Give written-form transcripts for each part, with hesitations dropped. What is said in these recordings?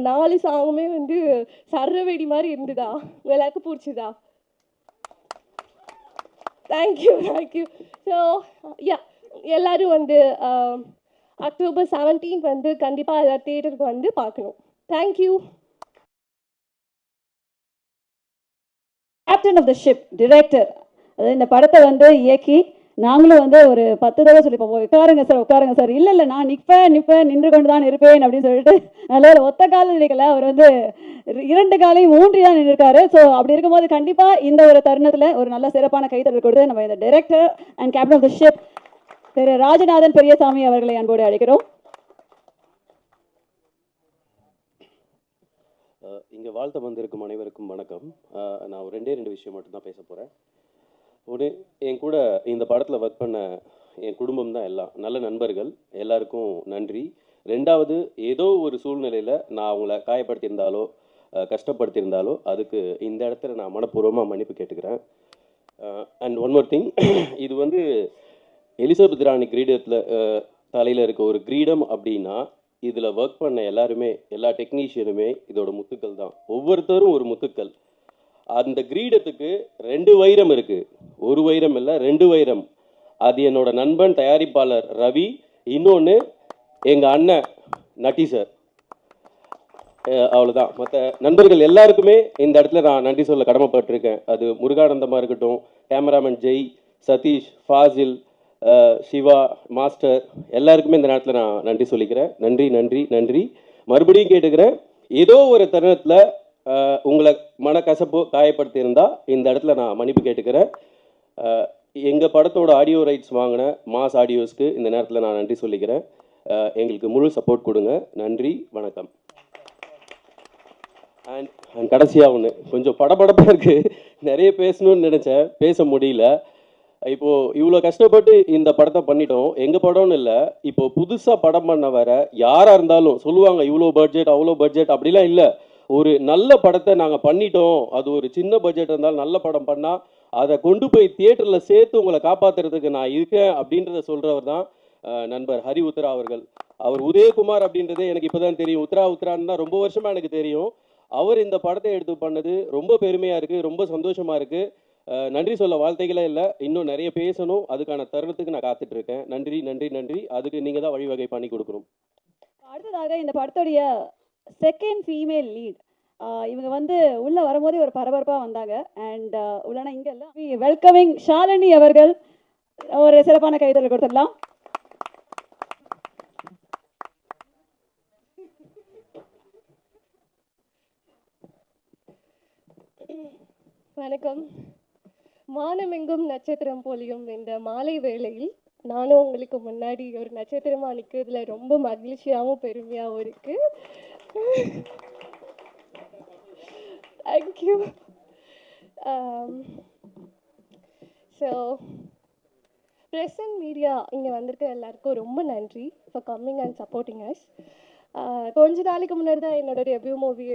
4 சாங்குமே வந்து சர்வவெடி மாதிரி இருந்ததா? எல்லாருக்கும் பிடிச்சதா? தேங்க்யூ. ஸோ யா, எல்லோரும் வந்து அக்டோபர் 17 வந்து கண்டிப்பாக எல்லா தியேட்டருக்கு வந்து பார்க்கணும். Thank you. Captain of the ship director, அது இந்த படத்தை வந்து இயக்கி நாங்களும் வந்து ஒரு 10 தடவை சொல்லிப்போம், உட்காருங்க சார். இல்லை நான் நிற்பேன் நின்று கொண்டு தான் இருப்பேன் அப்படின்னு சொல்லிட்டு நல்ல ஒத்த காலில் நிற்கல, அவர் வந்து 2 காலையும் ஊன்றி தான் நின்றுருக்காரு. ஸோ அப்படி இருக்கும்போது கண்டிப்பாக இந்த ஒரு தருணத்தில் ஒரு நல்ல சிறப்பான கைத்தறல் கொடுத்து நம்ம இந்த director and captain of the ship திரு ராஜநாதன் பெரியசாமி அவர்களை அன்போடு அழைக்கிறோம். இங்கே வாழ்த்த வந்திருக்கும் அனைவருக்கும் வணக்கம். நான் ஒரு 2 விஷயம் மட்டும்தான் பேச போகிறேன். ஒன்று, என் கூட இந்த படத்தில் ஒர்க் பண்ண என் குடும்பம் தான் எல்லாம், நல்ல நண்பர்கள், எல்லாருக்கும் நன்றி. 2வது, ஏதோ ஒரு சூழ்நிலையில் நான் அவங்கள காயப்படுத்தியிருந்தாலோ கஷ்டப்படுத்தியிருந்தாலோ அதுக்கு இந்த இடத்துல நான் மனப்பூர்வமாக மன்னிப்பு கேட்டுக்கிறேன். அண்ட் ஒன் மோர் திங், இது வந்து எலிசபெத் ராணி கிரீடத்தில் தலையில் இருக்க ஒரு கிரீடம் அப்படின்னா இதில் ஒர்க் பண்ண எல்லாருமே, எல்லா டெக்னீஷியனுமே இதோட முத்துக்கள் தான். ஒவ்வொருத்தரும் ஒரு முத்துக்கள். அந்த கிரீடத்துக்கு 2 வைரம் இருக்குது, 1 வைரம் இல்லை 2 வைரம். அது என்னோட நண்பன் தயாரிப்பாளர் ரவி, இன்னொன்று எங்கள் அண்ணன் நட்டி சார். அவ்வளோதான். மற்ற நண்பர்கள் எல்லாருக்குமே இந்த இடத்துல நான் நன்றி சொல்ல கடமைப்பட்டிருக்கேன். அது முருகானந்தமாக இருக்கட்டும், கேமராமேன் ஜெய், சதீஷ், ஃபாசில், சிவா, மாஸ்டர், எல்லாருக்குமே இந்த நேரத்தில் நான் நன்றி சொல்லிக்கிறேன். நன்றி. மறுபடியும் கேட்டுக்கிறேன், ஏதோ ஒரு தருணத்தில் உங்களை மனக்கசப்போ காயப்படுத்தியிருந்தா இந்த இடத்துல நான் மன்னிப்பு கேட்டுக்கிறேன். எங்கள் படத்தோட ஆடியோ ரைட்ஸ் வாங்கின மாஸ் ஆடியோஸ்க்கு இந்த நேரத்தில் நான் நன்றி சொல்லிக்கிறேன். எங்களுக்கு முழு சப்போர்ட் கொடுங்க. நன்றி, வணக்கம். அண்ட் கடைசியாக ஒன்று, கொஞ்சம் படபடப்பாக இருக்குது, நிறைய பேசணும்னு நினச்சேன், பேச முடியல. இப்போது இவ்வளோ கஷ்டப்பட்டு இந்த படத்தை பண்ணிட்டோம். எங்கள் படம்னு இல்லை, இப்போது புதுசாக படம் பண்ண வர யாராக இருந்தாலும் சொல்லுவாங்க இவ்வளோ பட்ஜெட் அவ்வளோ பட்ஜெட், அப்படிலாம் இல்லை. ஒரு நல்ல படத்தை நாங்கள் பண்ணிட்டோம், அது ஒரு சின்ன பட்ஜெட் இருந்தாலும் நல்ல படம் பண்ணால் அதை கொண்டு போய் தியேட்டரில் சேர்த்து உங்களை காப்பாற்றுறதுக்கு நான் இருக்கேன் அப்படின்றத சொல்கிறவர் தான் நண்பர் ஹரி உத்ரா அவர்கள். அவர் உதயகுமார் அப்படின்றதே எனக்கு இப்போ தான் தெரியும். உத்ரான்னு தான் ரொம்ப வருஷமாக எனக்கு தெரியும். அவர் இந்த படத்தை எடுத்து பண்ணது ரொம்ப பெருமையாக இருக்குது, ரொம்ப சந்தோஷமாக இருக்குது. நன்றி சொல்ல வார்த்தைகளே இல்லை, இன்னும் நிறைய பேசணும், அதுக்கான தருணத்துக்கு நான் காத்துட்ருக்கேன். நன்றி. அதுக்கு நீங்கள் தான் வழிவகை பண்ணி கொடுக்கணும். அடுத்ததாக இந்த படத்துடைய செகண்ட் ஃபீமேல் லீட், இவங்க வந்து உள்ளே வரும்போதே ஒரு பரபரப்பாக வந்தாங்க. அண்ட் உள்ளனா இங்கே இல்லை, வெல்கமிங் ஷாலினி அவர்கள். ஒரு சிறப்பான கைத்தறல் கொடுத்துடலாம். வணக்கம். வானமெங்கும் நட்சத்திரம் போலியும் இந்த மாலை வேளையில் நானும் உங்களுக்கு முன்னாடி ஒரு நட்சத்திரமாக நிற்கிறதுல ரொம்ப மகிழ்ச்சியாகவும் பெருமையாகவும் இருக்குது. Thank you. So press and media இங்கே வந்திருக்க எல்லாருக்கும் ரொம்ப நன்றி for coming and supporting us. கொஞ்ச நாளைக்கு முன்னாடி தான் என்னோட டெபியூ மூவி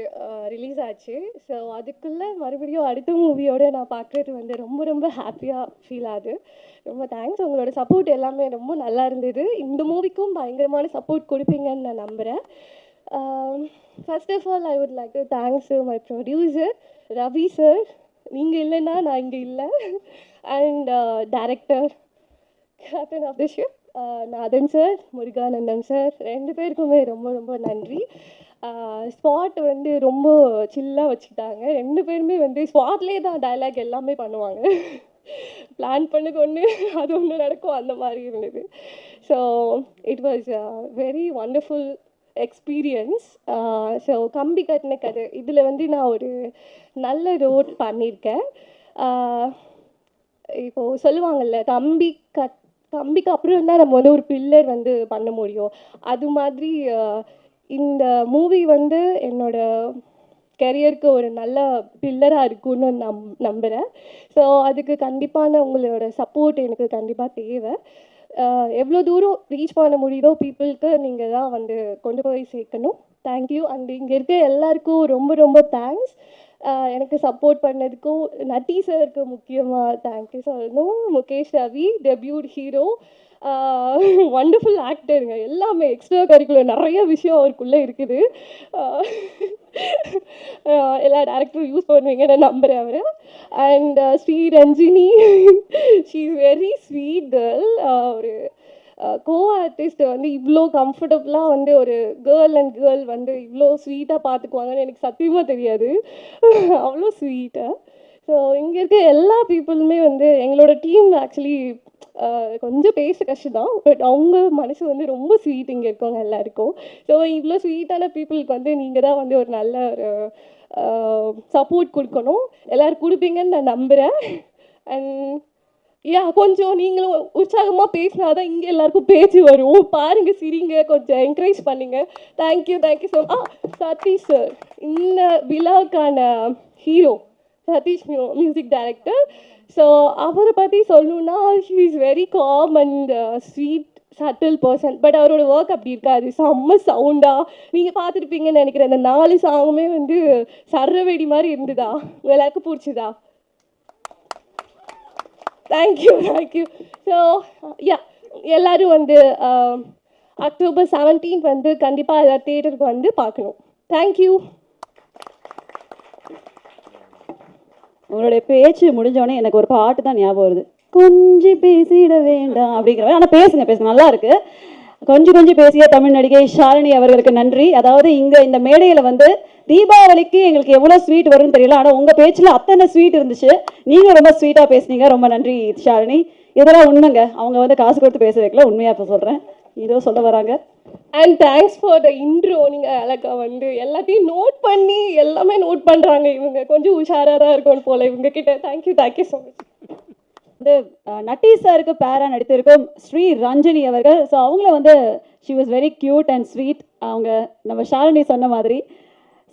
ரிலீஸ் ஆச்சு. ஸோ அதுக்குள்ளே மறுபடியும் அடுத்த மூவியோடு நான் பார்க்குறது வந்து ரொம்ப ஹாப்பியாக ஃபீல் ஆகுது. ரொம்ப தேங்க்ஸ். உங்களோட சப்போர்ட் எல்லாமே ரொம்ப நல்லா இருந்தது. இந்த மூவிக்கும் பயங்கரமான சப்போர்ட் கொடுப்பீங்கன்னு நான் நம்புகிறேன். First of all I would like to thanks my producer Ravi sir. நீங்கள் இல்லைன்னா நான் இங்கே இல்லை. And director, captain of the ship Nathan sir, Muruganantham sir, 2 பேருக்குமே ரொம்ப நன்றி. ஸ்பாட் வந்து ரொம்ப சில்லாக வச்சுக்கிட்டாங்க. 2 பேருமே வந்து ஸ்பாட்லேயே தான் டைலாக் எல்லாமே பண்ணுவாங்க. பிளான் பண்ணுக்கு ஒன்று அது ஒன்று நடக்கும், அந்த மாதிரி இருந்தது. So it was very wonderful experience. So கம்பி கட்டின கதை இதில் வந்து நான் ஒரு நல்ல ரோல் பண்ணியிருக்கேன். இப்போது சொல்லுவாங்கள்ல, கம்பிக்கு அப்புறம் தான் நம்ம வந்து ஒரு பில்லர் வந்து பண்ண முடியும். அது மாதிரி இந்த மூவி வந்து என்னோட கெரியருக்கு ஒரு நல்ல பில்லராக இருக்கும்னு நம்புகிறேன். ஸோ அதுக்கு கண்டிப்பான உங்களோட சப்போர்ட் எனக்கு கண்டிப்பாக தேவை. எவ்வளோ தூரம் ரீச் பண்ண முடியுதோ பீப்புளுக்கு நீங்கள் தான் வந்து கொண்டு போய் சேர்க்கணும். தேங்க்யூ. அண்ட் இங்கே இருக்க எல்லாருக்கும் ரொம்ப தேங்க்ஸ். எனக்கு சப்போர்ட் பண்ணதுக்கும் நட்டி சாருக்கு முக்கியமாக தேங்க்யூ சொல்லணும். Mukesh Ravi, debut hero, wonderful ஆக்டருங்க. எல்லாமே எக்ஸ்ட்ரா கரிக்குலர் நிறைய விஷயம் அவருக்குள்ளே இருக்குது. எல்லா டேரக்டரும் யூஸ் பண்ணுவீங்கன்னு நம்புகிறேன் அவர். And Sri Ranjini, she is very sweet girl. ஒரு கோ ஆர்டிஸ்ட் வந்து இவ்வளோ கம்ஃபர்டபுளாக வந்து ஒரு கேர்ள் அண்ட் கேர்ள் வந்து இவ்வளோ ஸ்வீட்டாக பார்த்துக்குவாங்கன்னு எனக்கு சத்தியமாக தெரியாது. அவ்வளோ ஸ்வீட்டாக. ஸோ இங்கே இருக்க எல்லா பீப்புளுமே வந்து எங்களோட டீம் ஆக்சுவலி கொஞ்சம் பேச கஷ்டம் தான், பட் அவங்க மனசு வந்து ரொம்ப ஸ்வீட் இங்கே இருக்கவங்க எல்லாருக்கும். ஸோ இவ்வளோ ஸ்வீட்டான பீப்புளுக்கு வந்து நீங்கள் தான் வந்து ஒரு நல்ல ஒரு சப்போர்ட் கொடுக்கணும். எல்லோரும் கொடுப்பீங்கன்னு நான் நம்புகிறேன். அண்ட் கொஞ்சம் நீங்களும் உற்சாகமாக பேசினா தான் இங்கே எல்லாருக்கும் பேச்சு வரும். பாருங்கள், சிரிங்க, கொஞ்சம் என்கரேஜ் பண்ணுங்க. தேங்க்யூ ஸோ சதீஷ் சார், இந்த விழாவுக்கான hero Satish, music director. So அவரை பற்றி சொல்லணுன்னா, she is very calm and sweet subtle person. But அவரோட ஒர்க் அப்படி இருக்காது, செம்ம சவுண்டாக. நீங்கள் பார்த்துருப்பீங்கன்னு நினைக்கிறேன், இந்த 4 சாங்குமே வந்து சர்றவெடி மாதிரி இருந்ததா? எல்லாருக்கும் பிடிச்சதா? தேங்க்யூ. ஸோ எல்லோரும் வந்து October 17 வந்து கண்டிப்பாக எல்லா தியேட்டருக்கு வந்து பார்க்கணும். தேங்க்யூ. உங்களுடைய பேச்சு முடிஞ்சோடனே எனக்கு ஒரு பாட்டு தான் ஞாபகம் வருது. கொஞ்சம் பேசிட வேண்டாம் அப்படிங்கிற. ஆனால் பேசுங்க, நல்லா இருக்கு. கொஞ்சம் பேசிய தமிழ் நடிகை ஷாலினி அவர்களுக்கு நன்றி. அதாவது இங்கே இந்த மேடையில் வந்து தீபாவளிக்கு எங்களுக்கு எவ்வளோ ஸ்வீட் வரும்னு தெரியல, ஆனால் உங்கள் பேச்சில் அத்தனை ஸ்வீட் இருந்துச்சு. நீங்கள் ரொம்ப ஸ்வீட்டாக பேசுனீங்க, ரொம்ப நன்றி ஷாலினி. இதெல்லாம் உண்மைங்க, அவங்க வந்து காசு கொடுத்து பேச வைக்கல, உண்மையாக இப்போ சொல்கிறேன். இதோ சொல்ல வராங்க. And thanks for the intro. நீங்கள் அழகா வந்து எல்லாத்தையும் நோட் பண்ணி எல்லாமே நோட் பண்ணுறாங்க. இவங்க கொஞ்சம் உஷாராக தான் இருக்கணும் போல் இவங்க கிட்ட. Thank you so much. வந்து நட்டி சாருக்கு பேரா நடித்திருக்கும் ஸ்ரீ ரஞ்சனி அவர்கள். ஸோ அவங்கள வந்து she was very cute and sweet. அவங்க நம்ம ஷாலினி சொன்ன மாதிரி.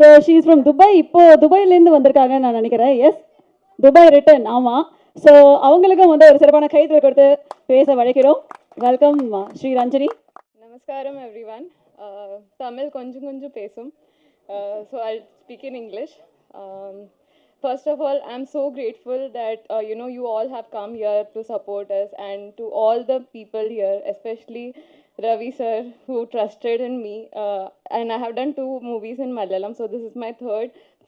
So she is from Dubai. இப்போது துபாயிலேருந்து வந்திருக்காங்கன்னு நான் நினைக்கிறேன். Yes, Dubai return. ஆமாம். ஸோ அவங்களுக்கும் வந்து ஒரு சிறப்பான கைத்தறி கொடுத்து பேச வழைக்கிறோம். Welcome Sri Ranjani. Namaskaram everyone. Tamil konjam pesum. So I'll speak in English. First of all, I'm so grateful that you all have come here to support us, and to all the people here, especially Ravi sir, who trusted in me. And I have done 2 movies in Malayalam, so this is my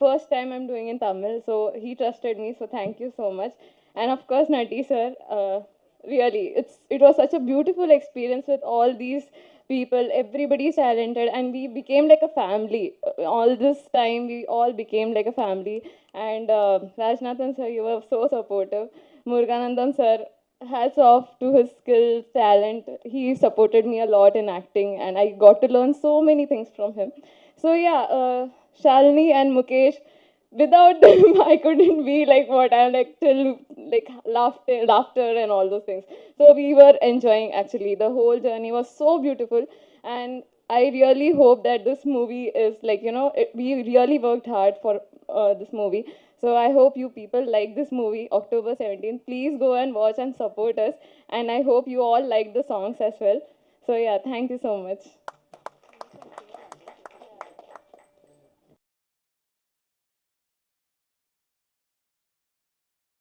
first time I'm doing in Tamil. So he trusted me, so thank you so much. And of course, Nati sir. Really, it was such a beautiful experience with all these people. Everybody is talented, and we became like a family. All this time, we all became like a family. And Rajnathan sir, you were so supportive. Muruganandam sir, hats off to his skills, talent. He supported me a lot in acting, and I got to learn so many things from him. So Shalini and Mukesh, without them I couldn't be like what I'm like, till like laughter and all those things. So we were enjoying, actually the whole journey was so beautiful. And I really hope that this movie is like, we really worked hard for this movie. So I hope you people like this movie, October 17th. Please go and watch and support us. And I hope you all like the songs as well. So thank you so much.